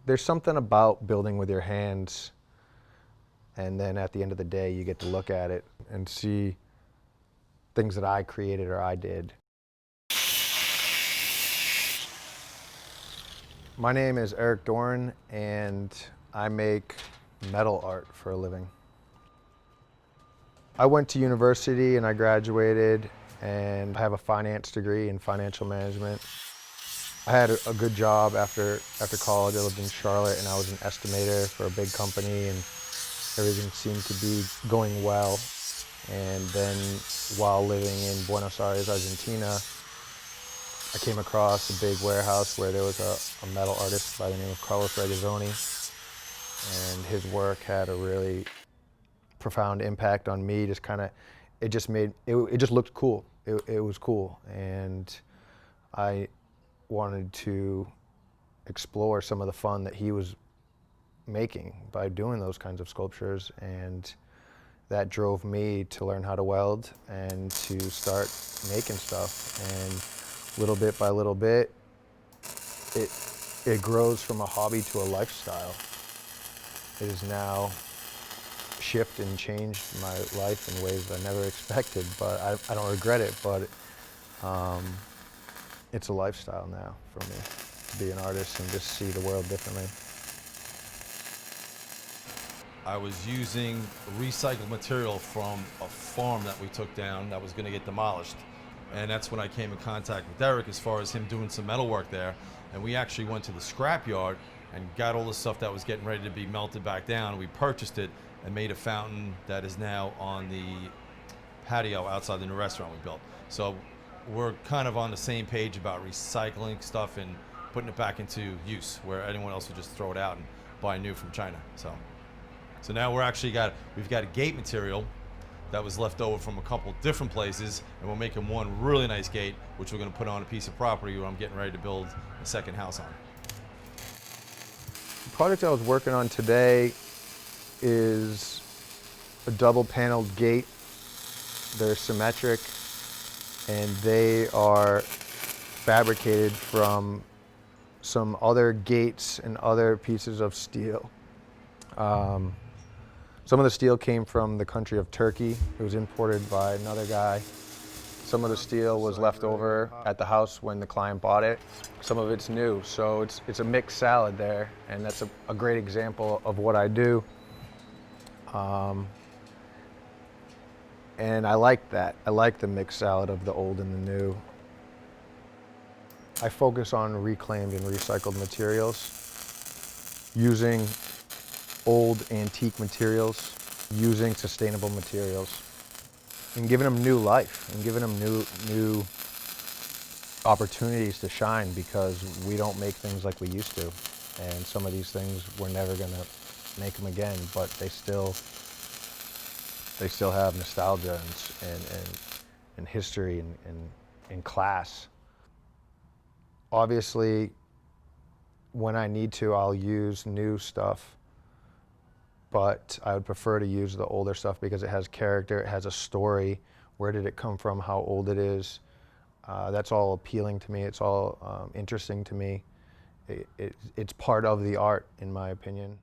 There's something about building with your hands, and then at the end of the day, you get to look at it and see things that I created or I did. My name is Eric Doran, and I make metal art for a living. I went to university and I graduated, and I have a finance degree in financial management. I had a good job after college. I lived in Charlotte and I was an estimator for a big company, and everything seemed to be going well. And then while living in Buenos Aires, Argentina, I came across a big warehouse where there was a metal artist by the name of Carlos Regazzoni, and his work had a really profound impact on me. It just looked cool. It was cool, and I wanted to explore some of the fun that he was making by doing those kinds of sculptures, and that drove me to learn how to weld and to start making stuff. And little bit by little bit, it grows from a hobby to a lifestyle. It has now shifted and changed my life in ways I never expected, but I don't regret it, but it's a lifestyle now for me to be an artist and just see the world differently. I was using recycled material from a farm that we took down that was going to get demolished. And that's when I came in contact with Eric as far as him doing some metal work there. And we actually went to the scrap yard and got all the stuff that was getting ready to be melted back down. We purchased it and made a fountain that is now on the patio outside the new restaurant we built. So we're kind of on the same page about recycling stuff and putting it back into use, where anyone else would just throw it out and buy new from China. So now we've got a gate material that was left over from a couple different places, and we're making one really nice gate, which we're going to put on a piece of property where I'm getting ready to build a second house on. The project I was working on today is a double paneled gate. They're symmetric, and they are fabricated from some other gates and other pieces of steel. Some of the steel came from the country of Turkey. It was imported by another guy. Some of the steel was left over at the house when the client bought it. Some of it's new, so it's a mixed salad there, and that's a great example of what I do. And I like that. I like the mixed salad of the old and the new. I focus on reclaimed and recycled materials, using old antique materials, using sustainable materials, and giving them new life and giving them new opportunities to shine, because we don't make things like we used to, and some of these things we're never going to make them again, but they still have nostalgia and history and class. Obviously, when I need to, I'll use new stuff, but I would prefer to use the older stuff because it has character, it has a story. Where did it come from? How old it is? That's all appealing to me. It's all interesting to me. It's part of the art, in my opinion.